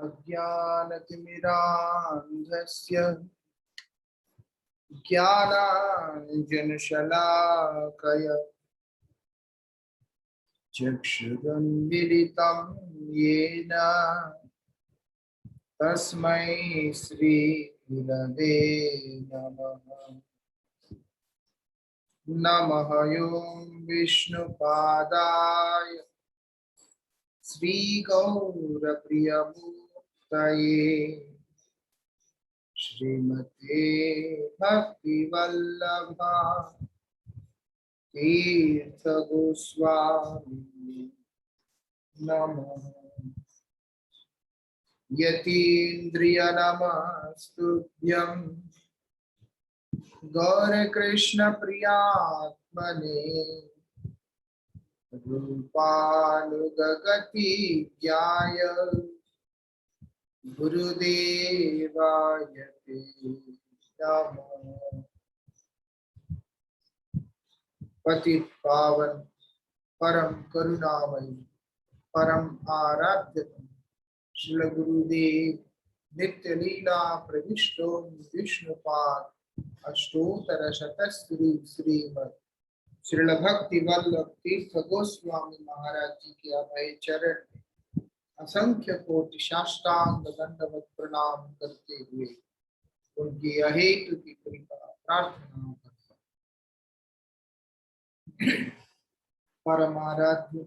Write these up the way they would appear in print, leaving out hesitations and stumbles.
अज्ञानतिमिरान्धस्य ज्ञानाञ्जनशलाकया चक्षुरुन्मीलितं येन तस्मै श्रीगुरवे नमः। नमः ओं विष्णुपादाय श्रीगौरप्रियमूर्तये श्रीमते भक्तिवल्लभा तीर्थगोस्वामी नमः। यतीन्द्रियनमस्तुभ्यं गौरकृष्णप्रियात्मने रूपानुगगति ज्ञाय गुरुदेवाय ते नमः। पतित पावन परम करुणामयी परम आराध्य श्री गुरुदेव नित्य लीला प्रविष्टो विष्णुपाद अष्टोत्तर शतश्री श्रीमद श्रील भक्ति वल्लभ तीर्थ गोस्वामी महाराज जी के अभय चरण में असंख्य कोटि साष्टांग दंडवत प्रणाम करते हुए उनकी अहेतु की कृपा प्रार्थना करता परमाराध्य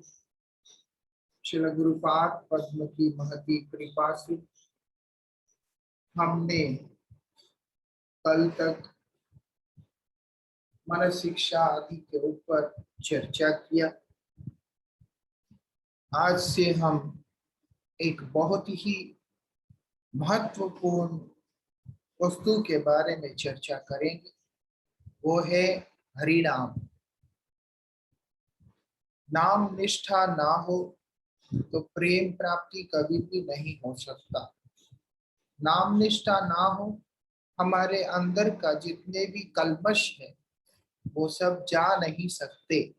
श्री गुरुपाद पद्म की महती कृपा से हमने कल तक मन शिक्षा आदि के ऊपर चर्चा किया। आज से हम एक बहुत ही महत्वपूर्ण वस्तु के बारे में चर्चा करेंगे, वो है हरिनाम। नाम निष्ठा ना हो तो प्रेम प्राप्ति कभी भी नहीं हो सकता। नाम निष्ठा ना हो, हमारे अंदर का जितने भी कल्मश है वो सब जा नहीं सकते।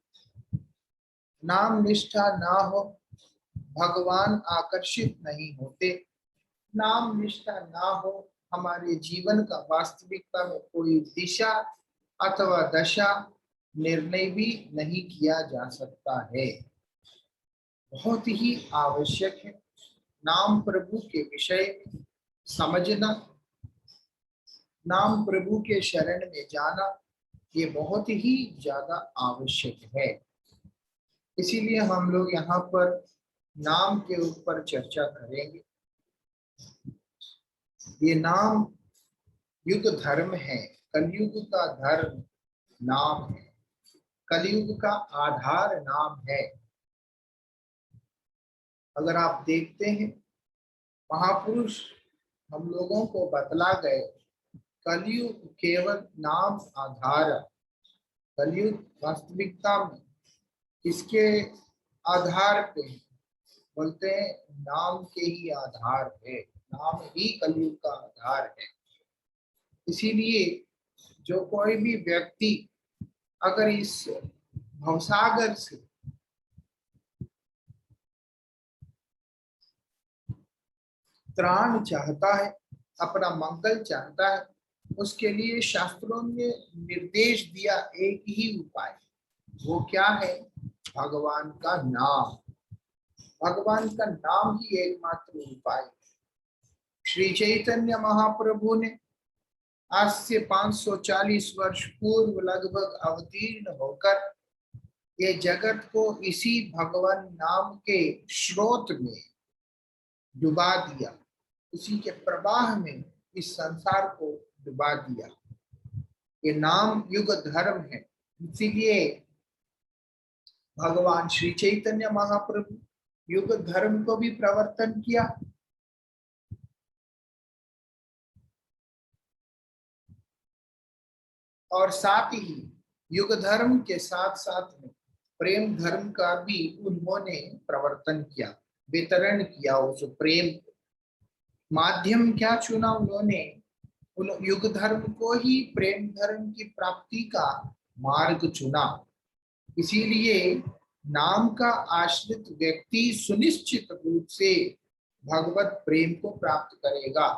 नाम निष्ठा ना हो, भगवान आकर्षित नहीं होते। नाम निष्ठा ना हो, हमारे जीवन का वास्तविकता में कोई दिशा अथवा दशा निर्णय भी नहीं किया जा सकता है। बहुत ही आवश्यक है नाम प्रभु के विषय में समझना, नाम प्रभु के शरण में जाना, ये बहुत ही ज्यादा आवश्यक है। इसीलिए हम लोग यहाँ पर नाम के ऊपर चर्चा करेंगे। ये नाम युग धर्म है, कलयुग का धर्म नाम है, कलयुग का आधार नाम है। अगर आप देखते हैं महापुरुष हम लोगों को बतला गए, कलयुग केवल नाम आधार। कलयुग वास्तविकता में किसके आधार पे बोलते हैं? नाम के ही आधार है। नाम ही कलयुग का आधार है। इसीलिए जो कोई भी व्यक्ति अगर इस भवसागर से त्राण चाहता है, अपना मंगल चाहता है, उसके लिए शास्त्रों ने निर्देश दिया एक ही उपाय। वो क्या है? भगवान का नाम। भगवान का नाम ही एकमात्र उपाय। श्री चैतन्य महाप्रभु ने आज से 540 वर्ष पूर्व लगभग अवतीर्ण होकर ये जगत को इसी भगवान नाम के स्रोत में डुबा दिया, उसी के प्रवाह में इस संसार को डुबा दिया। ये नाम युग धर्म है। इसीलिए भगवान श्री चैतन्य महाप्रभु युग धर्म को भी प्रवर्तन किया। और साथ ही युग धर्म के साथ साथ में प्रेम धर्म का भी उन्होंने प्रवर्तन किया, वितरण किया। उस प्रेम माध्यम क्या चुना उन्होंने? उन युग धर्म को ही प्रेम धर्म की प्राप्ति का मार्ग चुना। इसीलिए नाम का आश्रित व्यक्ति सुनिश्चित रूप से भगवत प्रेम को प्राप्त करेगा।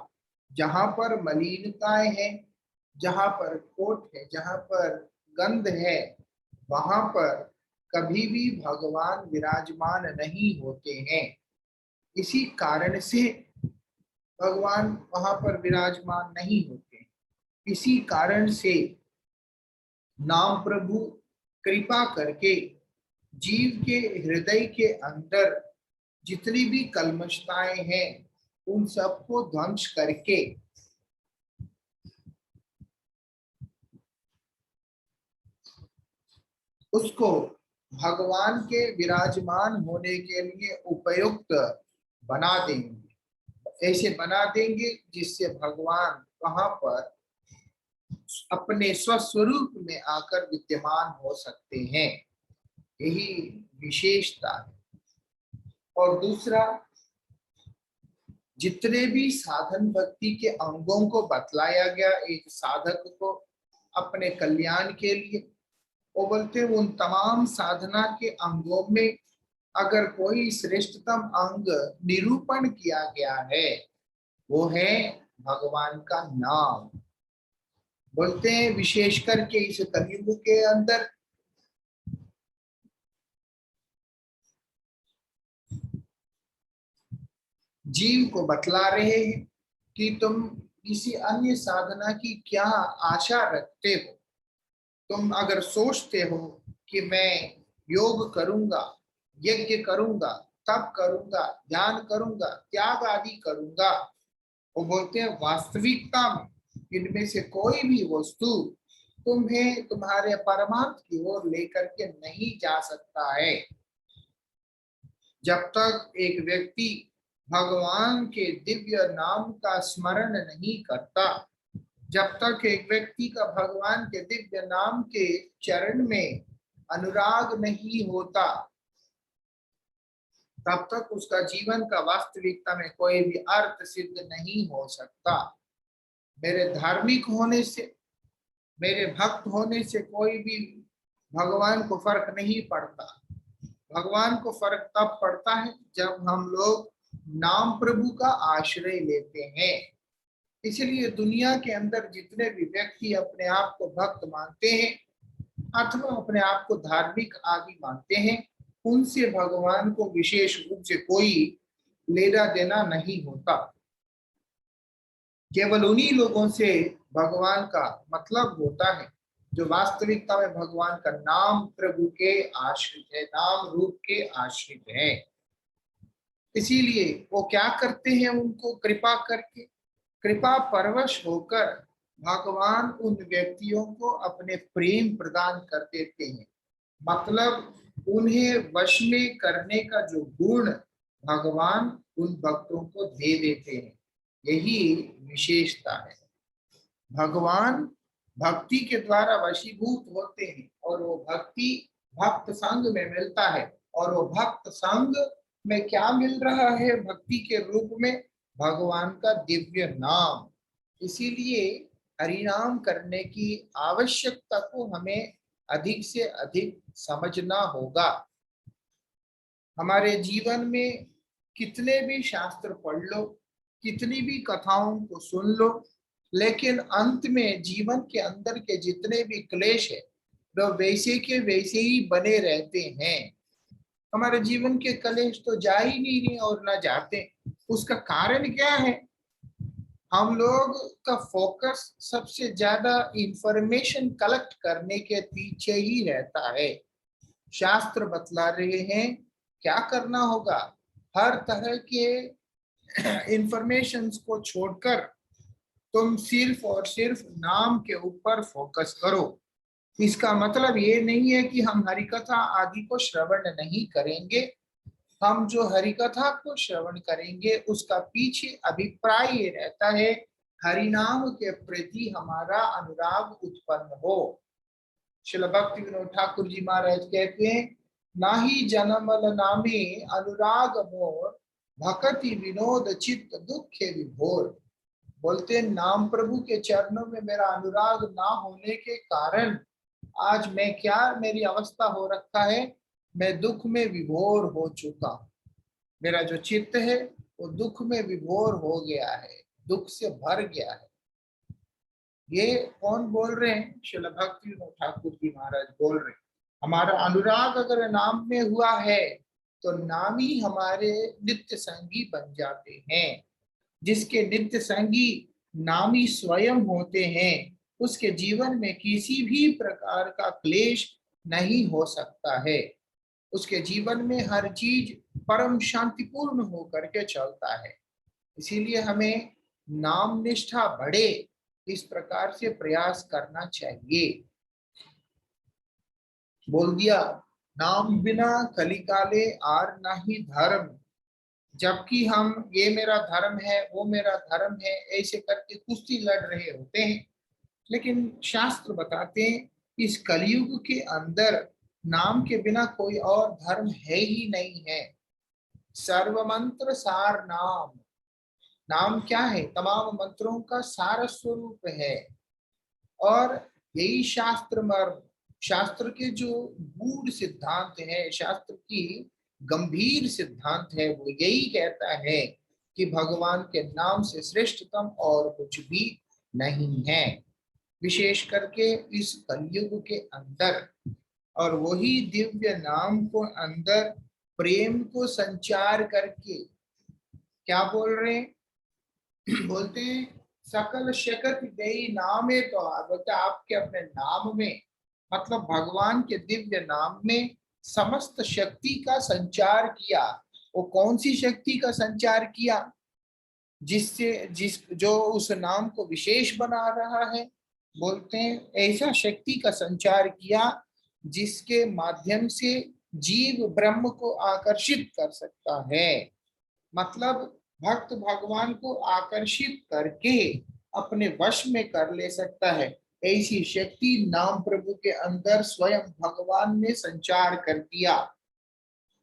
जहां पर मलिनताएं हैं, जहां पर खोट है, जहां पर गंध है, वहां पर कभी भी भगवान विराजमान नहीं होते हैं। इसी कारण से भगवान वहां पर विराजमान नहीं होते। इसी कारण से नाम प्रभु कृपा करके जीव के हृदय के अंदर जितनी भी कल्मशताएं हैं उन सबको ध्वंस करके उसको भगवान के विराजमान होने के लिए उपयुक्त बना देंगे। ऐसे बना देंगे जिससे भगवान वहां पर अपने स्वस्वरूप में आकर विद्यमान हो सकते हैं। यही विशेषता है। और दूसरा, जितने भी साधन भक्ति के अंगों को बतलाया गया एक साधक को अपने कल्याण के लिए, वो बोलते उन तमाम साधना के अंगों में अगर कोई श्रेष्ठतम अंग निरूपण किया गया है वो है भगवान का नाम। बोलते हैं विशेष करके इस कलयुग के अंदर जीव को बतला रहे हैं कि तुम किसी अन्य साधना की क्या आशा रखते हो। तुम अगर सोचते हो कि मैं योग करूंगा, यज्ञ करूंगा, तप करूंगा, ध्यान करूंगा, त्याग आदि करूंगा, वो बोलते हैं वास्तविकता में इनमें से कोई भी वस्तु तुम्हें तुम्हारे परमार्थ की ओर लेकर के नहीं जा सकता है। जब तक एक व्यक्ति भगवान के दिव्य नाम का स्मरण नहीं करता, जब तक एक व्यक्ति का भगवान के दिव्य नाम के चरण में अनुराग नहीं होता, तब तक उसका जीवन का वास्तविकता में कोई भी अर्थ सिद्ध नहीं हो सकता। मेरे धार्मिक होने से, मेरे भक्त होने से कोई भी भगवान को फर्क नहीं पड़ता। भगवान को फर्क तब पड़ता है जब हम लोग नाम प्रभु का आश्रय लेते हैं। इसलिए दुनिया के अंदर जितने भी व्यक्ति अपने आप को भक्त मानते हैं अथवा अपने आप को धार्मिक आदि मानते हैं, उनसे भगवान को विशेष रूप से कोई लेना देना नहीं होता। केवल उन्हीं लोगों से भगवान का मतलब होता है जो वास्तविकता में भगवान का नाम प्रभु के आश्रित है, नाम रूप के आश्रित है। इसीलिए वो क्या करते हैं, उनको कृपा करके, कृपा परवश होकर भगवान उन व्यक्तियों को अपने प्रेम प्रदान कर देते हैं। मतलब उन्हें वश में करने का जो गुण भगवान उन भक्तों को दे देते हैं, यही विशेषता है। भगवान भक्ति के द्वारा वशीभूत होते हैं और वो भक्ति भक्त संग में मिलता है। और वो भक्त संग में क्या मिल रहा है भक्ति के रूप में? भगवान का दिव्य नाम। इसीलिए हरिनाम करने की आवश्यकता को हमें अधिक से अधिक समझना होगा। हमारे जीवन में कितने भी शास्त्र पढ़ लो, कितनी भी कथाओं को सुन लो, लेकिन अंत में जीवन के अंदर के जितने भी क्लेश है वो वैसे के वैसे ही बने रहते हैं। हमारे जीवन के क्लेश तो जा ही नहीं और ना जाते। उसका कारण क्या है? हम लोग का फोकस सबसे ज्यादा इंफॉर्मेशन कलेक्ट करने के पीछे ही रहता है। शास्त्र बतला रहे हैं क्या करना होगा, हर तरह के इंफॉर्मेशन को छोड़कर तुम सिर्फ और सिर्फ नाम के ऊपर फोकस करो। इसका मतलब ये नहीं है कि हम हरिकथा आदि को श्रवण नहीं करेंगे। हम जो हरिकथा को श्रवण करेंगे उसका पीछे अभिप्राय ये रहता है हरिनाम के प्रति हमारा अनुराग उत्पन्न हो। श्रील भक्ति विनोद ठाकुर जी महाराज कहते हैं, नाही जनमल नामे अनुराग मोर, भक्ति विनोद चित्त दुखे विभोर। बोलते हैं नाम प्रभु के चरणों में मेरा अनुराग ना होने के कारण आज मैं क्या मेरी अवस्था हो रखा है, मैं दुख में विभोर हो चुका। मेरा जो चित्त है वो दुख में विभोर हो गया है, दुख से भर गया है। ये कौन बोल रहे हैं? श्रील भक्ति विनोद ठाकुर जी महाराज बोल रहे हैं। हमारा अनुराग अगर नाम में हुआ है तो नाम ही हमारे नित्य संगी बन जाते हैं। जिसके नित्य संगी नामी स्वयं होते हैं, उसके जीवन में किसी भी प्रकार का क्लेश नहीं हो सकता है। उसके जीवन में हर चीज परम शांतिपूर्ण होकर के चलता है। इसीलिए हमें नाम निष्ठा बढ़े, इस प्रकार से प्रयास करना चाहिए। बोल दिया, नाम बिना कलिकाले आर नाही धर्म। जबकि हम ये मेरा धर्म है, वो मेरा धर्म है, ऐसे करके कुश्ती लड़ रहे होते हैं, लेकिन शास्त्र बताते हैं इस कलयुग के अंदर नाम के बिना कोई और धर्म है ही नहीं है। सर्व मंत्र सार नाम। नाम क्या है? तमाम मंत्रों का सार स्वरूप है। और यही शास्त्र मर्म, शास्त्र के जो गूढ़ सिद्धांत है, शास्त्र की गंभीर सिद्धांत है, वो यही कहता है कि भगवान के नाम से श्रेष्ठतम और कुछ भी नहीं है, विशेष करके इस कलयुग के अंदर। और वही दिव्य नाम को अंदर प्रेम को संचार करके क्या बोल रहे हैं? बोलते हैं सकल शकत देई नामे तो बोलते आपके अपने नाम में, मतलब भगवान के दिव्य नाम में समस्त शक्ति का संचार किया। वो कौन सी शक्ति का संचार किया? जो उस नाम को विशेष बना रहा है। बोलते हैं ऐसा शक्ति का संचार किया जिसके माध्यम से जीव ब्रह्म को आकर्षित कर सकता है। मतलब भक्त भगवान को आकर्षित करके अपने वश में कर ले सकता है। ऐसी शक्ति नाम प्रभु के अंदर स्वयं भगवान ने संचार कर दिया।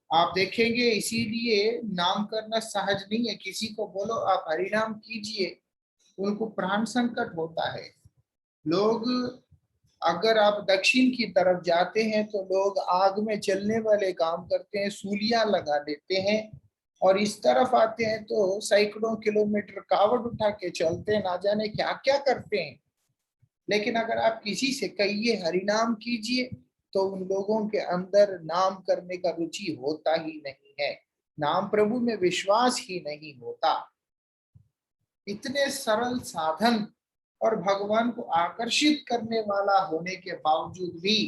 आप देखेंगे, इसीलिए नाम करना सहज नहीं है। किसी को बोलो आप हरिनाम कीजिए, उनको प्राण संकट होता है। लोग, अगर आप दक्षिण की तरफ जाते हैं तो लोग आग में चलने वाले काम करते हैं, सूलियां लगा देते हैं। और इस तरफ आते हैं तो सैकड़ों किलोमीटर कावड़ उठा के चलते हैं, ना जाने क्या क्या करते हैं। लेकिन अगर आप किसी से कहिए हरिनाम कीजिए तो उन लोगों के अंदर नाम करने का रुचि होता ही नहीं है, नाम प्रभु में विश्वास ही नहीं होता। इतने सरल साधन और भगवान को आकर्षित करने वाला होने के बावजूद भी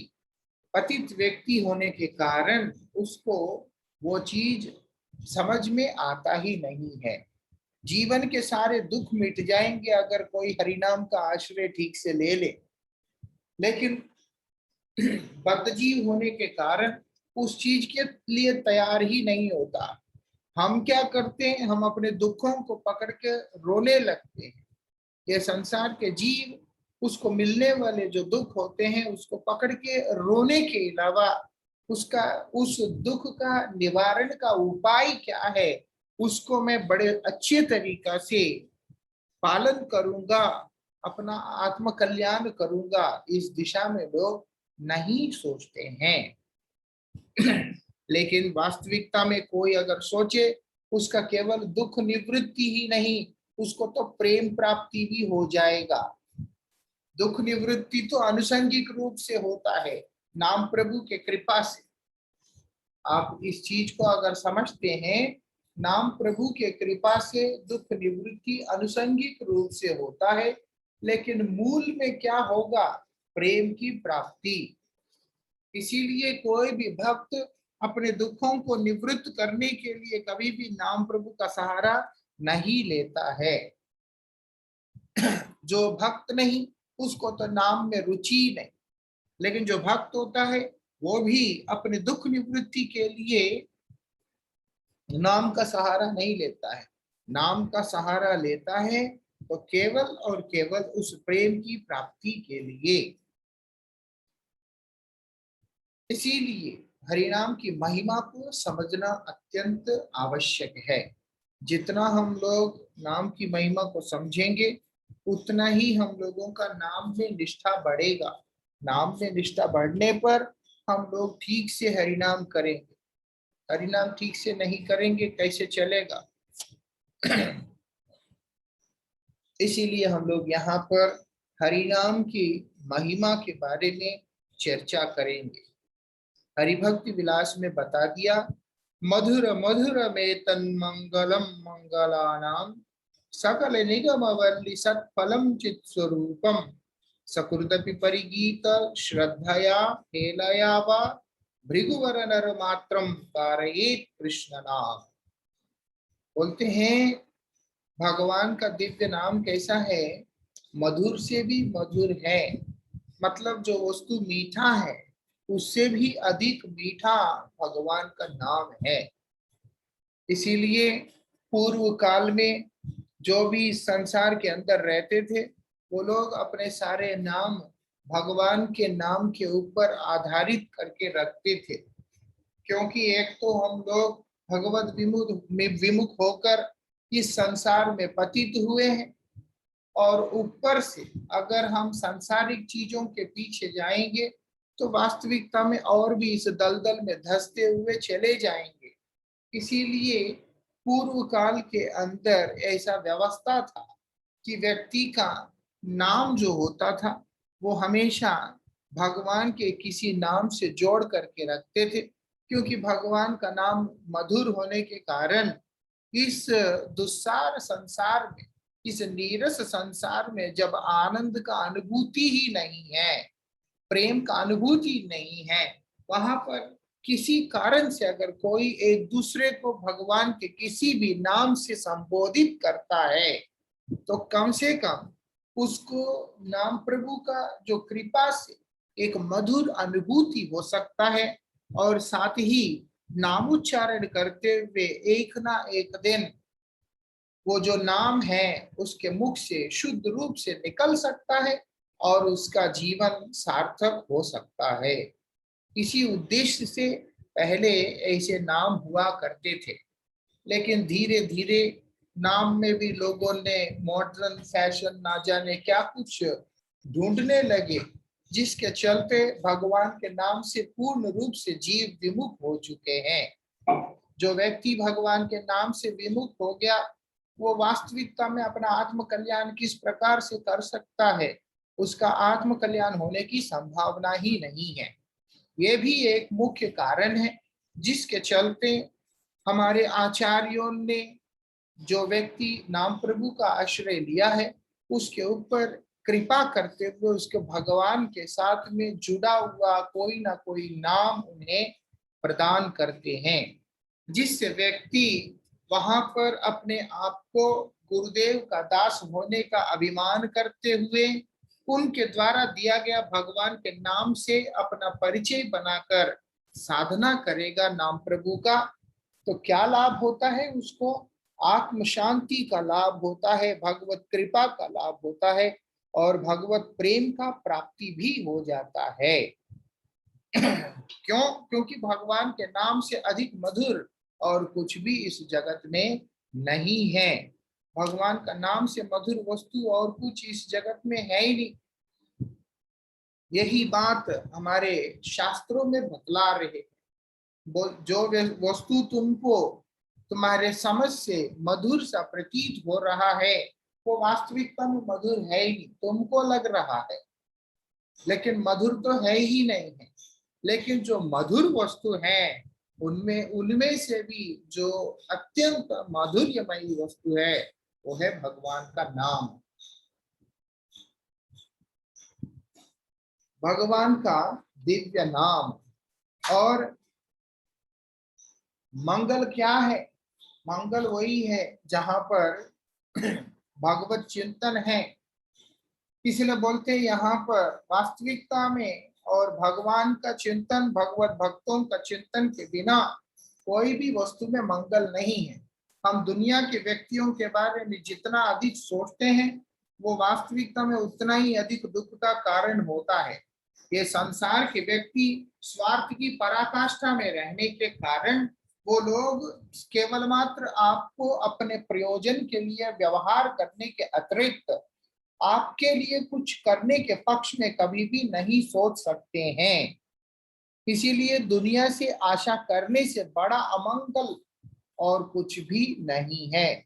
पतित व्यक्ति होने के कारण उसको वो चीज समझ में आता ही नहीं है। जीवन के सारे दुख मिट जाएंगे अगर कोई हरिनाम का आश्रय ठीक से ले ले, लेकिन बद्धजीव होने के कारण उस चीज के लिए तैयार ही नहीं होता। हम क्या करते हैं? हम अपने दुखों को पकड़ के रोने लगते हैं। ये संसार के जीव उसको मिलने वाले जो दुख होते हैं उसको पकड़ के रोने के अलावा उसका, उस दुख का निवारण का उपाय क्या है, उसको मैं बड़े अच्छे तरीका से पालन करूंगा, अपना आत्म कल्याण करूंगा, इस दिशा में लोग नहीं सोचते हैं। लेकिन वास्तविकता में कोई अगर सोचे, उसका केवल दुख निवृत्ति ही नहीं, उसको तो प्रेम प्राप्ति भी हो जाएगा। दुख निवृत्ति तो अनुसंगिक रूप से होता है, नाम प्रभु के कृपा से। आप इस चीज को अगर समझते हैं, नाम प्रभु के कृपा से दुख निवृत्ति अनुसंगिक रूप से होता है, लेकिन मूल में क्या होगा? प्रेम की प्राप्ति। इसीलिए कोई भी भक्त अपने दुखों को निवृत्त करने के लिए कभी भी नाम प्रभु का सहारा नहीं लेता है। जो भक्त नहीं, उसको तो नाम में रुचि नहीं, लेकिन जो भक्त होता है वो भी अपने दुख निवृत्ति के लिए नाम का सहारा नहीं लेता है। नाम का सहारा लेता है तो केवल और केवल उस प्रेम की प्राप्ति के लिए। इसीलिए हरिनाम की महिमा को समझना अत्यंत आवश्यक है। जितना हम लोग नाम की महिमा को समझेंगे उतना ही हम लोगों का नाम में निष्ठा बढ़ेगा। नाम में निष्ठा बढ़ने पर हम लोग ठीक से हरिनाम करेंगे। हरिनाम ठीक से नहीं करेंगे कैसे चलेगा? इसीलिए हम लोग यहाँ पर हरि नाम की महिमा के बारे में चर्चा करेंगे। हरि भक्ति विलास में बता दिया, मधुर मधुर में तन मंगलम मंगलानाम सकल निगम वल्ली सत्फलम चित स्वरूपम सकृदपि परिगीत श्रद्धया हेलया वा भृगुवर नर मात्रम कारयेत कृष्ण नाम। बोलते हैं भगवान का दिव्य नाम कैसा है, मधुर से भी मधुर है। मतलब जो वस्तु मीठा है उससे भी अधिक मीठा भगवान का नाम है। इसीलिए पूर्व काल में जो भी संसार के अंदर रहते थे वो लोग अपने सारे नाम भगवान के नाम के ऊपर आधारित करके रखते थे। क्योंकि एक तो हम लोग भगवत विमुख होकर इस संसार में पतित हुए हैं, और ऊपर से अगर हम सांसारिक चीजों के पीछे जाएंगे तो वास्तविकता में और भी इस दलदल में धंसते हुए चले जाएंगे। इसीलिए पूर्व काल के अंदर ऐसा व्यवस्था था कि व्यक्ति का नाम जो होता था वो हमेशा भगवान के किसी नाम से जोड़ करके रखते थे, क्योंकि भगवान का नाम मधुर होने के कारण इस दुस्सार संसार में, इस नीरस संसार में जब आनंद का अनुभूति ही नहीं है, प्रेम का अनुभूति नहीं है, वहां पर किसी कारण से अगर कोई एक दूसरे को भगवान के किसी भी नाम से संबोधित करता है तो कम से कम उसको नाम प्रभु का जो कृपा से एक मधुर अनुभूति हो सकता है, और साथ ही नाम उच्चारण करते हुए एक ना एक दिन वो जो नाम है उसके मुख से शुद्ध रूप से निकल सकता है और उसका जीवन सार्थक हो सकता है। इसी उद्देश्य से पहले ऐसे नाम हुआ करते थे, लेकिन धीरे धीरे नाम में भी लोगों ने मॉडर्न फैशन ना जाने क्या कुछ ढूंढने लगे, जिसके चलते भगवान के नाम से पूर्ण रूप से जीव विमुख हो चुके हैं। जो व्यक्ति भगवान के नाम से विमुख हो गया वो वास्तविकता में अपना आत्म कल्याण किस प्रकार से कर सकता है, उसका आत्म कल्याण होने की संभावना ही नहीं है। ये भी एक मुख्य कारण है जिसके चलते हमारे आचार्यों ने जो व्यक्ति नाम प्रभु का आश्रय लिया है उसके ऊपर कृपा करते हुए उसके भगवान के साथ में जुड़ा हुआ कोई ना कोई नाम उन्हें प्रदान करते हैं, जिससे व्यक्ति वहां पर अपने आप को गुरुदेव का दास होने का अभिमान करते हुए उनके द्वारा दिया गया भगवान के नाम से अपना परिचय बनाकर साधना करेगा नाम प्रभु का, तो क्या लाभ होता है उसको? आत्म शांति का लाभ होता है, भगवत कृपा का लाभ होता है और भगवत प्रेम का प्राप्ति भी हो जाता है। क्यों? क्योंकि भगवान के नाम से अधिक मधुर और कुछ भी इस जगत में नहीं है। भगवान का नाम से मधुर वस्तु और कुछ इस जगत में है ही नहीं। यही बात हमारे शास्त्रों में बतला रहे। जो वस्तु तुमको तुम्हारे समझ से मधुर सा प्रतीत हो रहा है वो वास्तविकता में मधुर है ही नहीं, तुमको लग रहा है लेकिन मधुर तो है ही नहीं है। लेकिन जो मधुर वस्तु है उनमें उनमें से भी जो अत्यंत माधुर्यमयी वस्तु है वो है भगवान का नाम। भगवान का दिव्य नाम। और मंगल क्या है? मंगल वही है जहां पर भगवत चिंतन है। इसलिए बोलते हैं यहाँ पर वास्तविकता में और भगवान का चिंतन, भगवत भक्तों का चिंतन के बिना कोई भी वस्तु में मंगल नहीं है। हम दुनिया के व्यक्तियों के बारे में जितना अधिक सोचते हैं वो वास्तविकता में उतना ही अधिक दुख का कारण होता है। ये संसार के व्यक्ति स्वार्थ की पराकाष्ठा में रहने के कारण वो लोग केवल मात्र आपको अपने प्रयोजन के लिए व्यवहार करने के अतिरिक्त आपके लिए कुछ करने के पक्ष में कभी भी नहीं सोच सकते हैं। इसीलिए दुनिया से आशा करने से बड़ा अमंगल और कुछ भी नहीं है।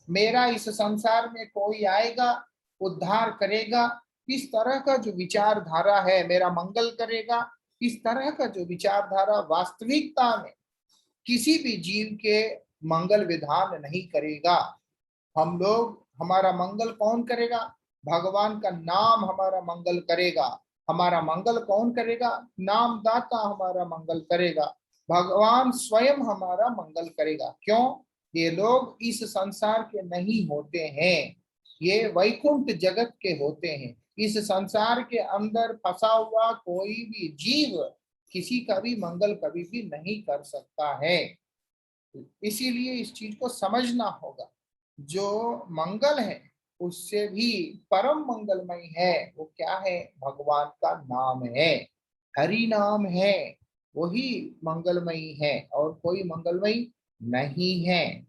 मेरा इस संसार में कोई आएगा, उद्धार करेगा, इस तरह का जो विचारधारा है, मेरा मंगल करेगा, इस तरह का जो विचारधारा वास्तविकता में किसी भी जीव के मंगल विधान नहीं करेगा। हम लोग, हमारा मंगल कौन करेगा? भगवान का नाम हमारा मंगल करेगा। हमारा मंगल कौन करेगा? नाम दाता हमारा मंगल करेगा। भगवान स्वयं हमारा मंगल करेगा। क्यों? ये लोग इस संसार के नहीं होते हैं, ये वैकुंठ जगत के होते हैं। इस संसार के अंदर फंसा हुआ कोई भी जीव किसी का भी मंगल कभी भी नहीं कर सकता है। इसीलिए इस चीज को समझना होगा, जो मंगल है उससे भी परम मंगलमय है वो क्या है? भगवान का नाम है, हरि नाम है, वही मंगलमयी है और कोई मंगलमयी नहीं है।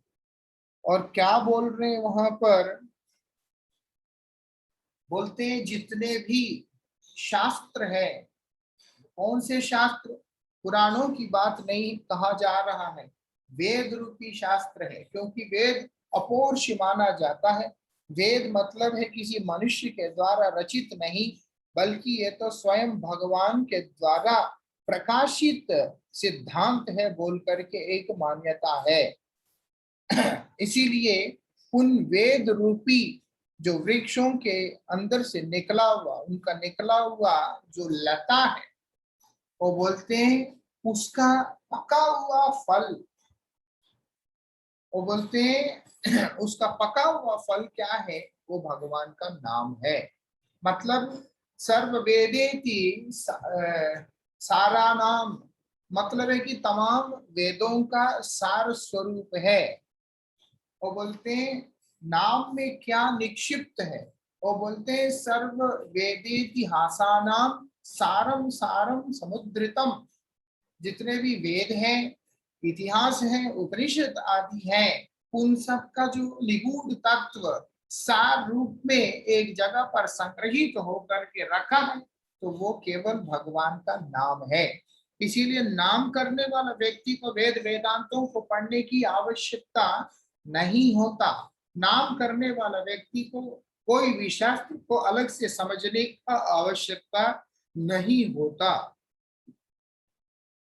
और क्या बोल रहे हैं वहां पर? बोलते हैं जितने भी शास्त्र है, कौन से शास्त्र? पुराणों की बात नहीं कहा जा रहा है, वेद रूपी शास्त्र है। क्योंकि वेद अपौरुष माना जाता है। वेद मतलब है किसी मनुष्य के द्वारा रचित नहीं, बल्कि ये तो स्वयं भगवान के द्वारा प्रकाशित सिद्धांत है बोल करके एक मान्यता है। इसीलिए उन वेद रूपी जो वृक्षों के अंदर से निकला हुआ, उनका निकला हुआ जो लता है, वो बोलते हैं उसका पका हुआ फल, वो बोलते हैं उसका पका हुआ फल क्या है? वो भगवान का नाम है। मतलब सर्व वेदेति सारा नाम, मतलब है कि तमाम वेदों का सार स्वरूप है। वो बोलते हैं नाम में क्या निक्षिप्त है? वो बोलते हैं सर्व वेदेतिहासानाम सारम सारम समुद्रितम। जितने भी वेद हैं, इतिहास है, उपनिषद आदि हैं, उन सब का जो निगूढ़ तत्व सार रूप में एक जगह पर संग्रहित होकर के रखा है, तो वो केवल भगवान का नाम है। इसीलिए नाम करने वाला व्यक्ति को वेद वेदांतों को पढ़ने की आवश्यकता नहीं होता। नाम करने वाला व्यक्ति को कोई भी शास्त्र को अलग से समझने का आवश्यकता नहीं होता।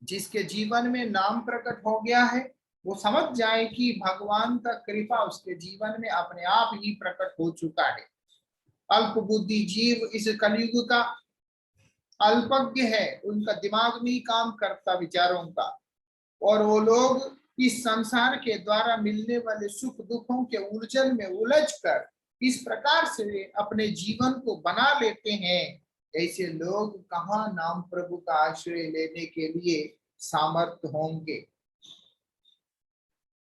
जिसके जीवन में नाम प्रकट हो गया है, वो समझ जाए कि भगवान का कृपा उसके जीवन में अपने आप ही प्रकट हो चुका है। अल्प बुद्धि जीव इस कलयुग का अल्पज्ञ है, उनका दिमाग नहीं काम करता विचारों का, और वो लोग इस संसार के द्वारा मिलने वाले सुख दुखों के उलझन में उलझकर इस प्रकार से अपने जीवन को बना लेते हैं। ऐसे लोग कहाँ नाम प्रभु का आश्रय लेने के लिए सामर्थ्य होंगे?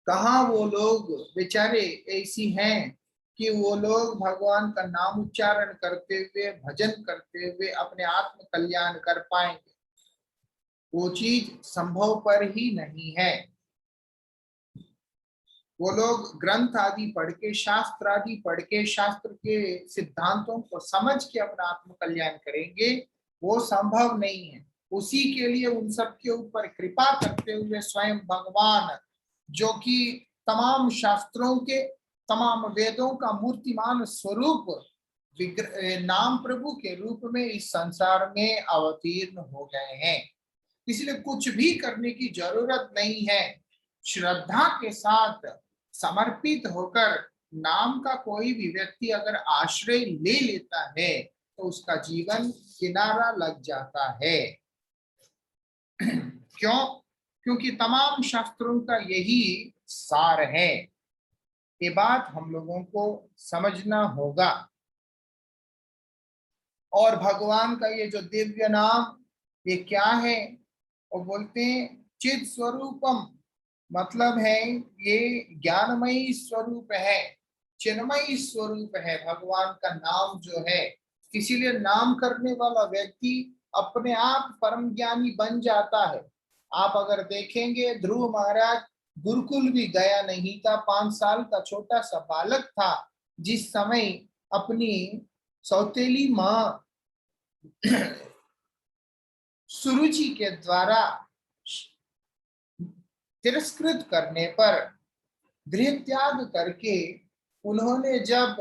कहाँ वो लोग बेचारे ऐसी हैं कि वो लोग भगवान का नाम उच्चारण करते हुए, भजन करते हुए अपने आत्म कल्याण कर पाएंगे? वो चीज संभव पर ही नहीं है। वो लोग ग्रंथ आदि पढ़ के, शास्त्र आदि पढ़ के, शास्त्र के सिद्धांतों को समझ के अपना आत्म कल्याण करेंगे, वो संभव नहीं है। उसी के लिए उन सब के ऊपर कृपा करते हुए स्वयं भगवान, जो कि तमाम शास्त्रों के, तमाम वेदों का मूर्तिमान स्वरूप नाम प्रभु के रूप में इस संसार में अवतीर्ण हो गए हैं। इसलिए कुछ भी करने की जरूरत नहीं है। श्रद्धा के साथ समर्पित होकर नाम का कोई भी व्यक्ति अगर आश्रय ले लेता है, तो उसका जीवन किनारा लग जाता है। क्यों? क्योंकि तमाम शास्त्रों का यही सार है। ये बात हम लोगों को समझना होगा। और भगवान का ये जो दिव्य नाम, ये क्या है? वो बोलते हैं चिद स्वरूपम, मतलब है ये ज्ञानमयी स्वरूप है, चिन्मयी स्वरूप है भगवान का नाम जो है। इसीलिए नाम करने वाला व्यक्ति अपने आप परम ज्ञानी बन जाता है। आप अगर देखेंगे, ध्रुव महाराज गुरुकुल भी गया नहीं था, 5 साल का छोटा सा बालक था, जिस समय अपनी सौतेली माँ सुरुचि के द्वारा तिरस्कृत करने पर गृह त्याग करके उन्होंने जब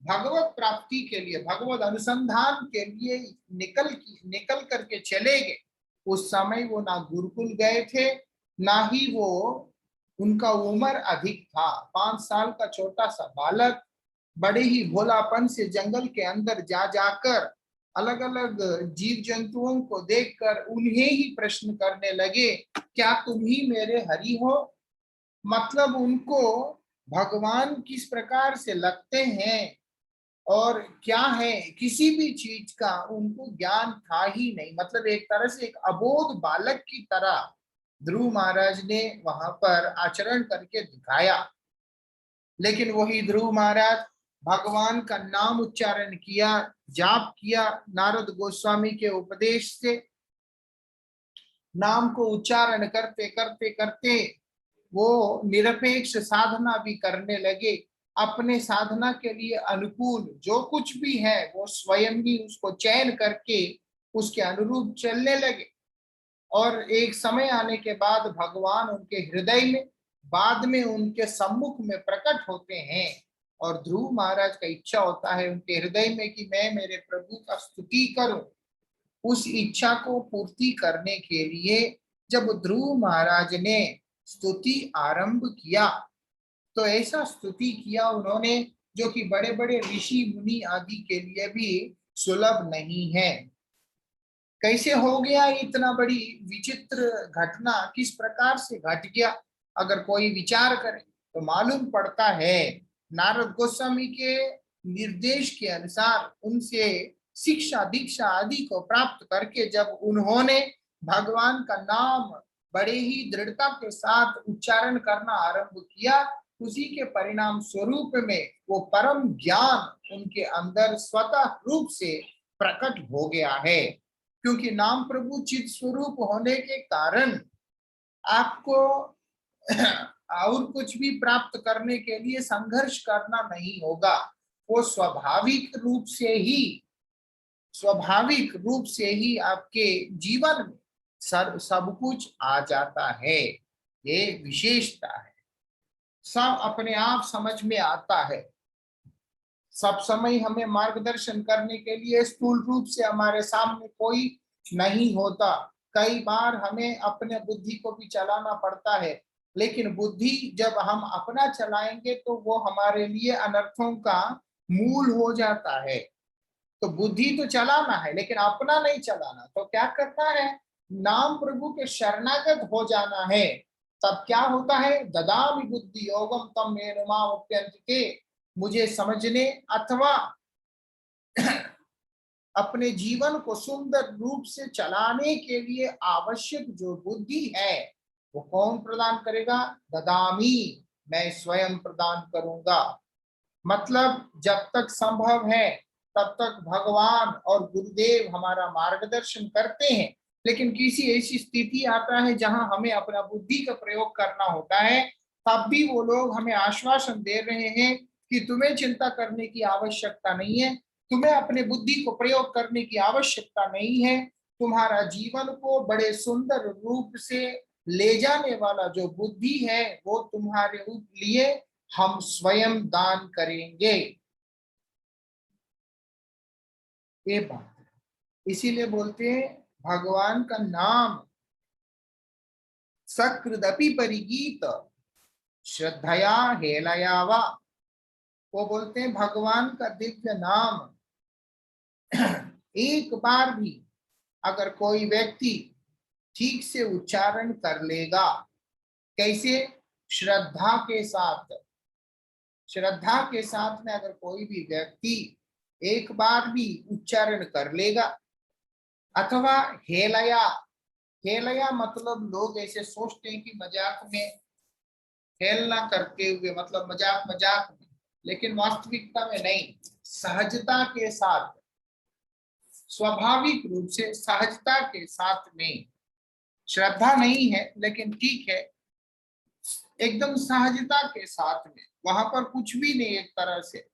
भगवत प्राप्ति के लिए, भगवत अनुसंधान के लिए निकल करके चले गए, उस समय वो ना गुरुकुल गए थे, ना ही वो, उनका उम्र अधिक था। 5 साल का छोटा सा बालक बड़े ही भोलापन से जंगल के अंदर जा जाकर अलग अलग जीव जंतुओं को देखकर उन्हें ही प्रश्न करने लगे, क्या तुम ही मेरे हरि हो? मतलब उनको भगवान किस प्रकार से लगते हैं और क्या है, किसी भी चीज का उनको ज्ञान था ही नहीं। मतलब एक तरह से एक अबोध बालक की तरह ध्रुव महाराज ने वहां पर आचरण करके दिखाया। लेकिन वही ध्रुव महाराज भगवान का नाम उच्चारण किया, जाप किया, नारद गोस्वामी के उपदेश से नाम को उच्चारण करते करते करते वो निरपेक्ष साधना भी करने लगे। अपने साधना के लिए अनुकूल जो कुछ भी है वो स्वयं ही उसको चयन करके उसके अनुरूप चलने लगे। और एक समय आने के बाद भगवान उनके हृदय में, बाद में उनके सम्मुख में प्रकट होते हैं। और ध्रुव महाराज का इच्छा होता है उनके हृदय में कि मैं मेरे प्रभु का स्तुति करूं। उस इच्छा को पूर्ति करने के लिए जब ध्रुव महाराज ने स्तुति आरंभ किया, तो ऐसा स्तुति किया उन्होंने जो कि बड़े बड़े ऋषि मुनि आदि के लिए भी सुलभ नहीं है। कैसे हो गया इतना बड़ी विचित्र घटना, किस प्रकार से घट गया? अगर कोई विचार करे तो मालूम पड़ता है नारद गोस्वामी के निर्देश के अनुसार उनसे शिक्षा दीक्षा आदि को प्राप्त करके जब उन्होंने भगवान का नाम बड़े ही दृढ़ता के साथ उच्चारण करना आरंभ किया, उसी के परिणाम स्वरूप में वो परम ज्ञान उनके अंदर स्वतः रूप से प्रकट हो गया है। क्योंकि नाम प्रभु चित स्वरूप होने के कारण आपको और कुछ भी प्राप्त करने के लिए संघर्ष करना नहीं होगा। वो स्वाभाविक रूप से ही आपके जीवन में सब कुछ आ जाता है। ये विशेषता है, सब अपने आप समझ में आता है। सब समय हमें मार्गदर्शन करने के लिए स्थूल रूप से हमारे सामने कोई नहीं होता। कई बार हमें अपने बुद्धि को भी चलाना पड़ता है, लेकिन बुद्धि जब हम अपना चलाएंगे तो वो हमारे लिए अनर्थों का मूल हो जाता है। तो बुद्धि तो चलाना है लेकिन अपना नहीं चलाना। तो क्या करना है? नाम प्रभु के शरणागत हो जाना है। तब क्या होता है? ददामि बुद्धि योगम तम मेनुमाप्यंते, मुझे समझने अथवा अपने जीवन को सुंदर रूप से चलाने के लिए आवश्यक जो बुद्धि है वो कौन प्रदान करेगा? ददामी, मैं स्वयं प्रदान करूंगा। मतलब जब तक संभव है तब तक भगवान और गुरुदेव हमारा मार्गदर्शन करते हैं। लेकिन किसी ऐसी स्थिति आता है जहां हमें अपना बुद्धि का प्रयोग करना होता है, तब भी वो लोग हमें आश्वासन दे रहे हैं कि तुम्हें चिंता करने की आवश्यकता नहीं है, तुम्हें अपने बुद्धि को प्रयोग करने की आवश्यकता नहीं है। तुम्हारा जीवन को बड़े सुंदर रूप से ले जाने वाला जो बुद्धि है वो तुम्हारे लिए हम स्वयं दान करेंगे। ये बात है। इसीलिए बोलते हैं भगवान का नाम सकृदपि परिगीत श्रद्धया हेलया वा। वो बोलते हैं भगवान का दिव्य नाम एक बार भी अगर कोई व्यक्ति ठीक से उच्चारण कर लेगा, कैसे? श्रद्धा के साथ। श्रद्धा के साथ में अगर कोई भी व्यक्ति एक बार भी उच्चारण कर लेगा, अथवा हेलया, हेलया मतलब लोग ऐसे सोचते हैं कि मजाक में, हेलना करते हुए मतलब मजाक मजाक में, लेकिन वास्तविकता में नहीं, सहजता के साथ, स्वाभाविक रूप से सहजता के साथ में। श्रद्धा नहीं है लेकिन ठीक है, एकदम सहजता के साथ में, वहां पर कुछ भी नहीं, एक तरह से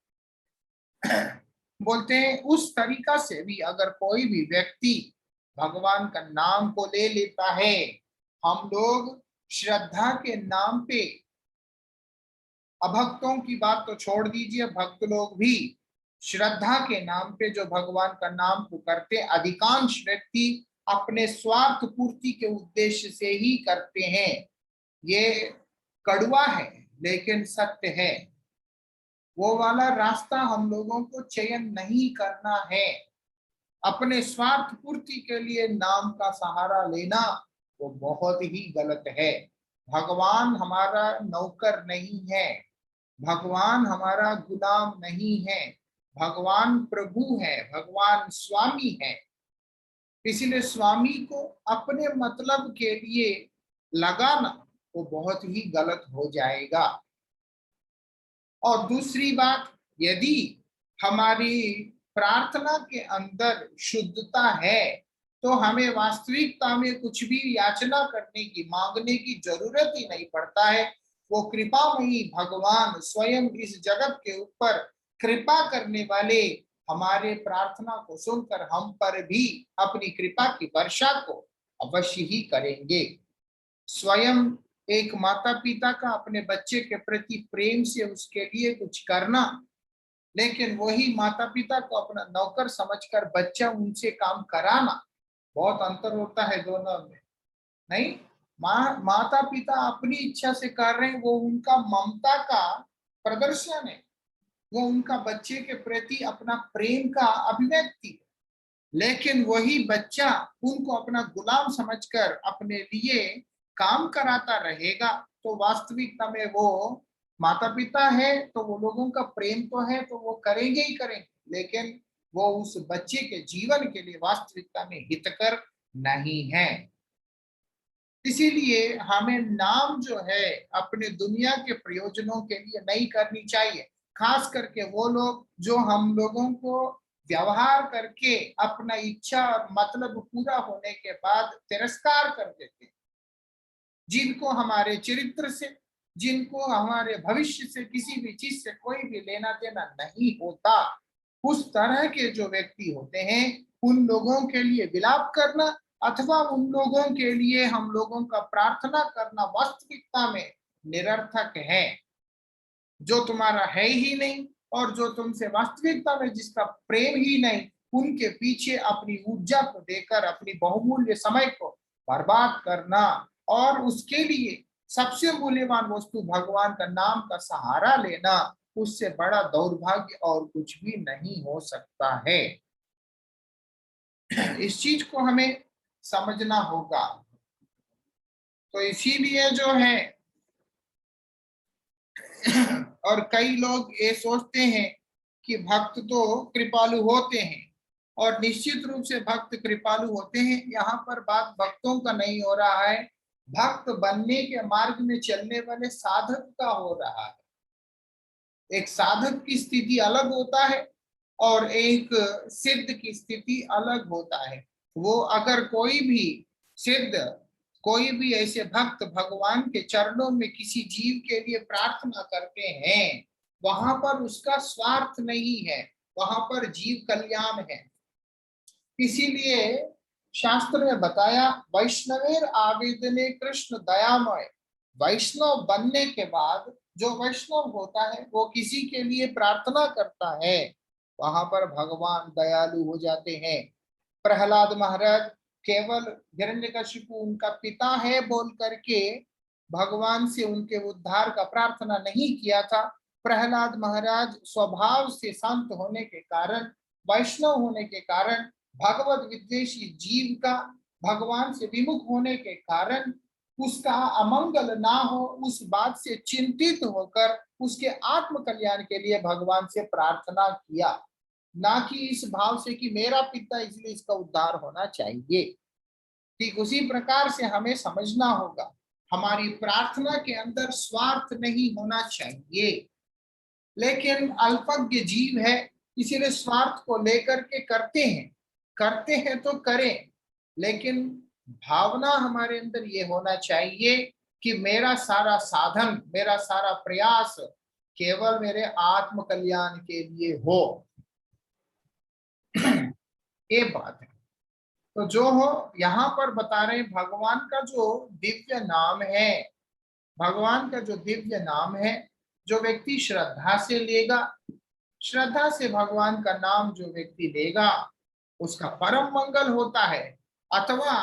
बोलते हैं उस तरीका से भी अगर कोई भी व्यक्ति भगवान का नाम को ले लेता है, हम लोग श्रद्धा के नाम पे अभक्तों की बात तो छोड़ दीजिए, भक्त लोग भी श्रद्धा के नाम पे जो भगवान का नाम पुकारते, अधिकांश व्यक्ति अपने स्वार्थ पूर्ति के उद्देश्य से ही करते हैं। ये कड़वा है लेकिन सत्य है। वो वाला रास्ता हम लोगों को चयन नहीं करना है। अपने स्वार्थ पूर्ति के लिए नाम का सहारा लेना वो बहुत ही गलत है। भगवान हमारा नौकर नहीं है, भगवान हमारा गुलाम नहीं है, भगवान प्रभु है, भगवान स्वामी है। इसलिए स्वामी को अपने मतलब के लिए लगाना वो बहुत ही गलत हो जाएगा। और दूसरी बात, यदि हमारी प्रार्थना के अंदर शुद्धता है तो हमें वास्तविकता में कुछ भी याचना करने की, मांगने की जरूरत ही नहीं पड़ता है। वो कृपामयी भगवान स्वयं इस जगत के ऊपर कृपा करने वाले हमारे प्रार्थना को सुनकर हम पर भी अपनी कृपा की वर्षा को अवश्य ही करेंगे। स्वयं एक माता पिता का अपने बच्चे के प्रति प्रेम से उसके लिए कुछ करना, लेकिन वही माता पिता को अपना नौकर समझकर बच्चा उनसे काम कराना, बहुत अंतर होता है दोनों में। नहीं, माता पिता अपनी इच्छा से कर रहे हैं, वो उनका ममता का प्रदर्शन है, वो उनका बच्चे के प्रति अपना प्रेम का अभिव्यक्ति है। लेकिन वही बच्चा उनको अपना गुलाम समझकर अपने लिए काम कराता रहेगा तो वास्तविकता में वो माता पिता है तो वो लोगों का प्रेम तो है तो वो करेंगे ही करेंगे, लेकिन वो उस बच्चे के जीवन के लिए वास्तविकता में हितकर नहीं है। इसीलिए हमें नाम जो है अपने दुनिया के प्रयोजनों के लिए नहीं करनी चाहिए। खास करके वो लोग जो हम लोगों को व्यवहार करके अपना इच्छा और मतलब पूरा होने के बाद तिरस्कार कर देते हैं, जिनको हमारे चरित्र से, जिनको हमारे भविष्य से किसी भी चीज से कोई भी लेना देना नहीं होता, उस तरह के जो व्यक्ति होते हैं उन लोगों के लिए विलाप करना अथवा उन लोगों के लिए हम लोगों का प्रार्थना करना वास्तविकता में निरर्थक है। जो तुम्हारा है ही नहीं और जो तुमसे वास्तविकता में जिसका प्रेम ही नहीं, उनके पीछे अपनी ऊर्जा को देकर अपनी बहुमूल्य समय को बर्बाद करना और उसके लिए सबसे मूल्यवान वस्तु भगवान का नाम का सहारा लेना, उससे बड़ा दौर्भाग्य और कुछ भी नहीं हो सकता है। इस चीज को हमें समझना होगा। तो इसीलिए जो है और कई लोग ये सोचते हैं कि भक्त तो कृपालु होते हैं और निश्चित रूप से भक्त कृपालु होते हैं। यहाँ पर बात भक्तों का नहीं हो रहा है, भक्त बनने के मार्ग में चलने वाले साधक का हो रहा है। एक साधक की स्थिति अलग होता है और एक सिद्ध की स्थिति अलग होता है। वो अगर कोई भी सिद्ध, कोई भी ऐसे भक्त भगवान के चरणों में किसी जीव के लिए प्रार्थना करते हैं, वहां पर उसका स्वार्थ नहीं है, वहां पर जीव कल्याण है। इसीलिए शास्त्र में बताया, वैष्णवेर आवेदने कृष्ण दयामय। वैष्णव बनने के बाद जो वैष्णव होता है वो किसी के लिए प्रार्थना करता है, वहां पर भगवान दयालु हो जाते हैं। प्रहलाद महाराज केवल हिरण्यकशिपु उनका पिता है बोल करके भगवान से उनके उद्धार का प्रार्थना नहीं किया था। प्रहलाद महाराज स्वभाव से शांत होने के कारण, वैष्णव होने के कारण, भगवत विद्वेषी जीव का भगवान से विमुख होने के कारण उसका अमंगल ना हो, उस बात से चिंतित होकर उसके आत्म कल्याण के लिए भगवान से प्रार्थना किया, ना कि इस भाव से कि मेरा पिता इसलिए इसका उद्धार होना चाहिए। ठीक उसी प्रकार से हमें समझना होगा, हमारी प्रार्थना के अंदर स्वार्थ नहीं होना चाहिए। लेकिन अल्पज्ञ जीव है, इसीलिए स्वार्थ को लेकर के करते हैं तो करें, लेकिन भावना हमारे अंदर ये होना चाहिए कि मेरा सारा साधन, मेरा सारा प्रयास केवल मेरे आत्म कल्याण के लिए हो। ये बात है। तो जो हो यहाँ पर बता रहे भगवान का जो दिव्य नाम है, भगवान का जो दिव्य नाम है, जो व्यक्ति श्रद्धा से लेगा, श्रद्धा से भगवान का नाम जो व्यक्ति लेगा उसका परम मंगल होता है। अथवा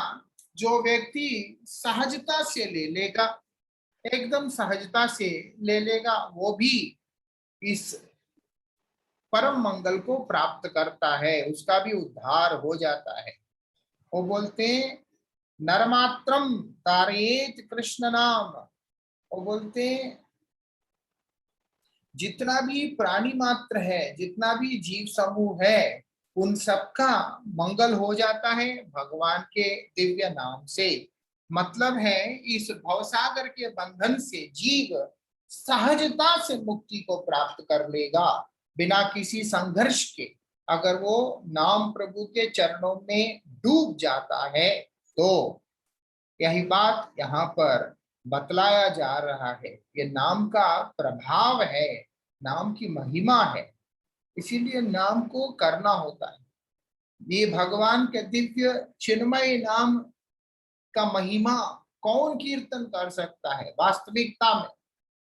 जो व्यक्ति सहजता से ले लेगा, एकदम सहजता से ले लेगा, वो भी इस परम मंगल को प्राप्त करता है, उसका भी उद्धार हो जाता है। वो बोलते हैं नरमात्रम तारेत कृष्ण नाम। वो बोलते हैं जितना भी प्राणी मात्र है, जितना भी जीव समूह है, उन सबका मंगल हो जाता है भगवान के दिव्य नाम से। मतलब है इस भवसागर के बंधन से जीव सहजता से मुक्ति को प्राप्त कर लेगा बिना किसी संघर्ष के। अगर वो नाम प्रभु के चरणों में डूब जाता है तो यही बात यहाँ पर बतलाया जा रहा है। ये नाम का प्रभाव है, नाम की महिमा है, इसीलिए नाम को करना होता है। ये भगवान के दिव्य चिन्मय नाम का महिमा कौन कीर्तन कर सकता है वास्तविकता में,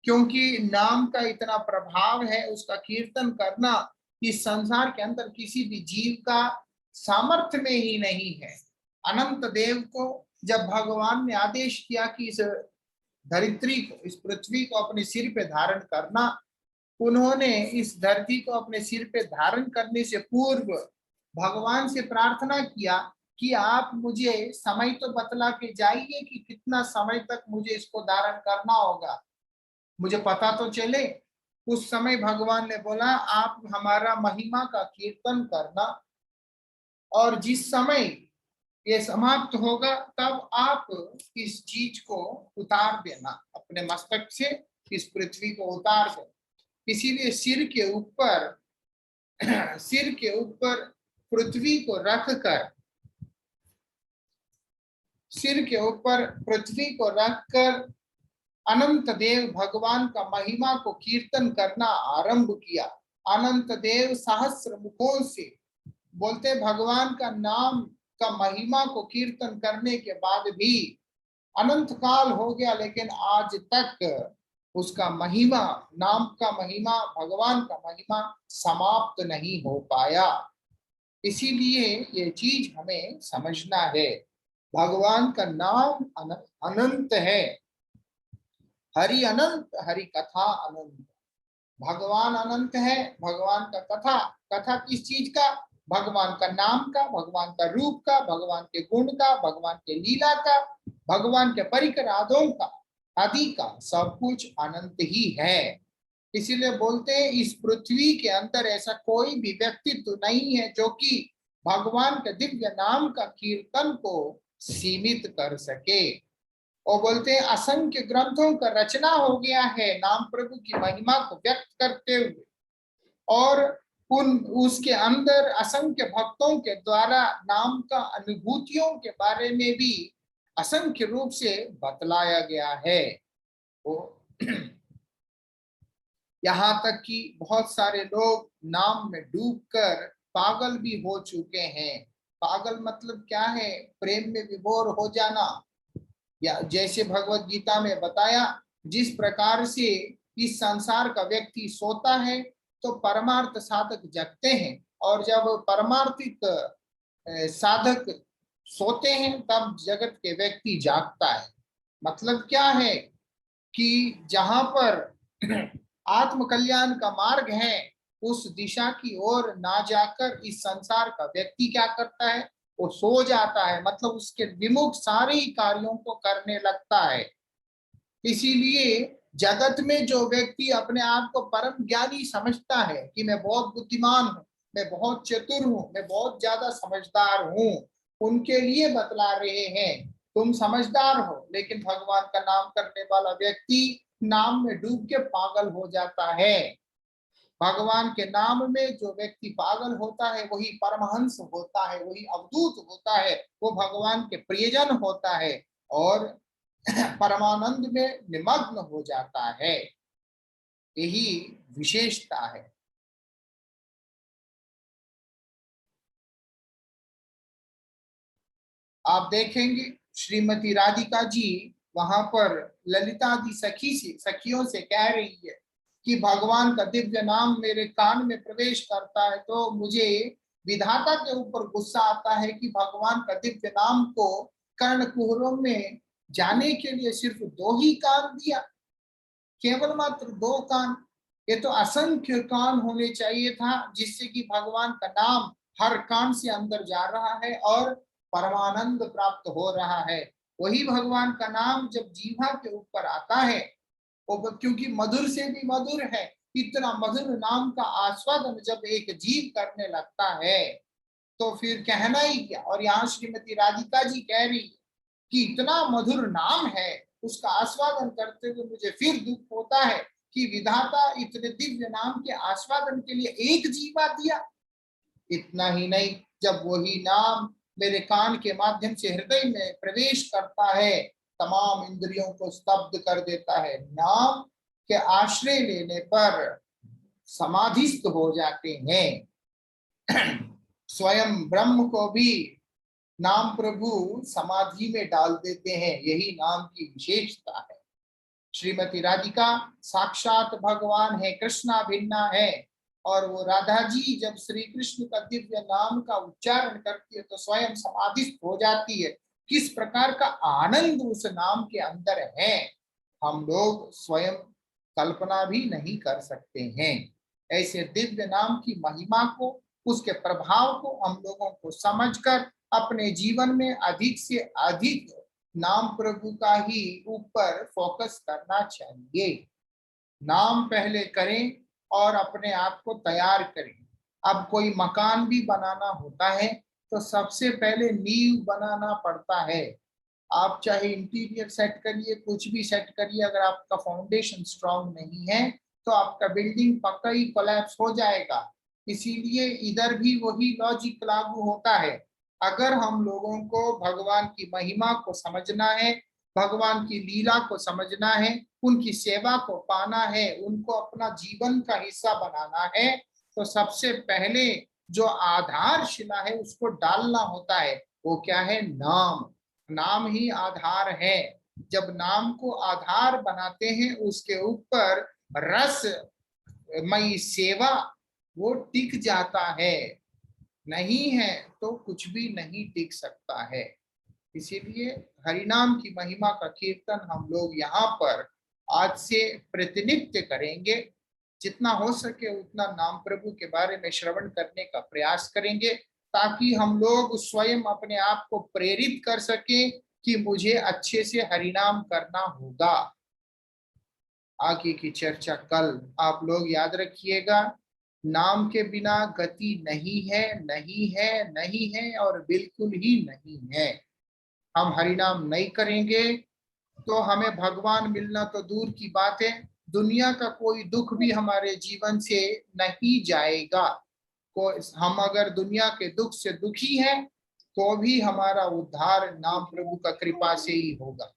क्योंकि नाम का इतना प्रभाव है, उसका कीर्तन करना इस संसार के अंदर किसी भी जीव का सामर्थ्य में ही नहीं है। अनंत देव को जब भगवान ने आदेश किया कि इस धरित्री को, इस पृथ्वी को अपने सिर पे धारण करना, उन्होंने इस धरती को अपने सिर पे धारण करने से पूर्व भगवान से प्रार्थना किया कि आप मुझे समय तो बतला के जाइए कि कितना समय तक मुझे इसको धारण करना होगा, मुझे पता तो चले। उस समय भगवान ने बोला आप हमारा महिमा का कीर्तन करना, और जिस समय ये समाप्त होगा तब आप इस चीज को उतार देना, अपने मस्तक से इस पृथ्वी को उतार देना। इसीलिए सिर के ऊपर पृथ्वी को रखकर, सिर के ऊपर पृथ्वी को रखकर अनंत देव भगवान का महिमा को कीर्तन करना आरंभ किया। अनंत देव सहस्र मुखों से बोलते भगवान का नाम का महिमा को कीर्तन करने के बाद भी अनंत काल हो गया, लेकिन आज तक उसका महिमा, नाम का महिमा, भगवान का महिमा समाप्त नहीं हो पाया। इसीलिए ये चीज हमें समझना है, भगवान का नाम अनंत है। हरि अनंत, हरि कथा अनंत। भगवान अनंत है, भगवान का कथा, कथा किस चीज का? भगवान का नाम का, भगवान का रूप का, भगवान के गुण का, भगवान के लीला का, भगवान के परिकरादों का, आदि का, सब कुछ अनंत ही है। इसीलिए बोलते हैं इस पृथ्वी के अंदर ऐसा कोई भी व्यक्तित्व नहीं है जो कि भगवान के दिव्य नाम का कीर्तन को सीमित कर सके। और बोलते हैं असंख्य ग्रंथों का रचना हो गया है नाम प्रभु की महिमा को व्यक्त करते हुए, और उसके अंदर असंख्य भक्तों के द्वारा नाम का अनुभूतियों के बारे में भी असंख्य रूप से बतलाया गया है। वो यहाँ तक कि बहुत सारे लोग नाम में डूबकर पागल भी हो चुके हैं। पागल मतलब क्या है? प्रेम में विभोर हो जाना, या जैसे भगवत गीता में बताया जिस प्रकार से इस संसार का व्यक्ति सोता है तो परमार्थ साधक जगते हैं, और जब परमार्थिक साधक सोते हैं तब जगत के व्यक्ति जागता है। मतलब क्या है कि जहां पर आत्म कल्याण का मार्ग है उस दिशा की ओर ना जाकर इस संसार का व्यक्ति क्या करता है? वो सो जाता है, मतलब उसके विमुख सारे ही कार्यों को करने लगता है। इसीलिए जगत में जो व्यक्ति अपने आप को परम ज्ञानी समझता है कि मैं बहुत बुद्धिमान हूँ, मैं बहुत चतुर हूँ, मैं बहुत ज्यादा समझदार हूँ, उनके लिए बतला रहे हैं तुम समझदार हो। लेकिन भगवान का नाम करने वाला व्यक्ति नाम में डूब के पागल हो जाता है। भगवान के नाम में जो व्यक्ति पागल होता है वही परमहंस होता है, वही अवधूत होता है, वो भगवान के प्रियजन होता है और परमानंद में निमग्न हो जाता है। यही विशेषता है। आप देखेंगे श्रीमती राधिका जी वहां पर ललिता दी सखियों से कह रही है कि भगवान का दिव्य नाम मेरे कान में प्रवेश करता है तो मुझे विधाता के ऊपर गुस्सा आता है कि भगवान का दिव्य नाम को कर्णकुहरों में जाने के लिए सिर्फ 2 ही कान दिया, केवल मात्र 2 कान। ये तो असंख्य कान होने चाहिए था, जिससे कि भगवान का नाम हर कान से अंदर जा रहा है और परमानंद प्राप्त हो रहा है। वही भगवान का नाम जब जीवा के ऊपर आता है, वो क्योंकि मधुर से भी मधुर है, इतना मधुर नाम का आस्वादन जब एक जीव करने लगता है तो फिर कहना ही क्या। और यहाँ श्रीमती राधिका जी कह रही है कि इतना मधुर नाम है, उसका आस्वादन करते हुए मुझे फिर दुख होता है कि विधाता इतने दिव्य नाम के आस्वादन के लिए एक जीवा दिया। इतना ही नहीं, जब वही नाम मेरे कान के माध्यम से हृदय में प्रवेश करता है, तमाम इंद्रियों को स्तब्ध कर देता है। नाम के आश्रय लेने पर समाधिस्थ हो जाते हैं। स्वयं ब्रह्म को भी नाम प्रभु समाधि में डाल देते हैं, यही नाम की विशेषता है। श्रीमती राधिका साक्षात भगवान है, कृष्णा भिन्ना है, और वो राधा जी जब श्री कृष्ण का दिव्य नाम का उच्चारण करती है तो स्वयं समाधिस्थ हो जाती है। किस प्रकार का आनंद उस नाम के अंदर है, हम लोग स्वयं कल्पना भी नहीं कर सकते हैं। ऐसे दिव्य नाम की महिमा को, उसके प्रभाव को हम लोगों को समझकर अपने जीवन में अधिक से अधिक नाम प्रभु का ही ऊपर फोकस करना चाहिए। नाम पहले करें और अपने आप को तैयार करें। अब कोई मकान भी बनाना होता है तो सबसे पहले नींव बनाना पड़ता है। आप चाहे इंटीरियर सेट करिए, कुछ भी सेट करिए, अगर आपका फाउंडेशन स्ट्रांग नहीं है तो आपका बिल्डिंग पक्का ही कोलैप्स हो जाएगा। इसीलिए इधर भी वही लॉजिक लागू होता है। अगर हम लोगों को भगवान की महिमा को समझना है, भगवान की लीला को समझना है, उनकी सेवा को पाना है, उनको अपना जीवन का हिस्सा बनाना है, तो सबसे पहले जो आधारशिला है उसको डालना होता है। वो क्या है? नाम। नाम ही आधार है। जब नाम को आधार बनाते हैं, उसके ऊपर रस मई सेवा वो टिक जाता है। नहीं है तो कुछ भी नहीं टिक सकता है। इसीलिए हरिनाम की महिमा का कीर्तन हम लोग यहाँ पर आज से प्रतिनित्य करेंगे। जितना हो सके उतना नाम प्रभु के बारे में श्रवण करने का प्रयास करेंगे, ताकि हम लोग स्वयं अपने आप को प्रेरित कर सकें कि मुझे अच्छे से हरिनाम करना होगा। आगे की चर्चा कल। आप लोग याद रखिएगा, नाम के बिना गति नहीं है, नहीं है, नहीं है और बिल्कुल ही नहीं है। हम हरिनाम नहीं करेंगे तो हमें भगवान मिलना तो दूर की बात है, दुनिया का कोई दुख भी हमारे जीवन से नहीं जाएगा। को हम अगर दुनिया के दुख से दुखी हैं तो भी हमारा उद्धार नाम प्रभु का कृपा से ही होगा।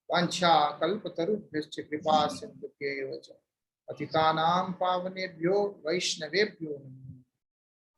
वांछा कल्पतरुभ्यश्च कृपा सिंधुभ्यैव च पतितानां पावनेभ्यो वैष्णवेभ्यो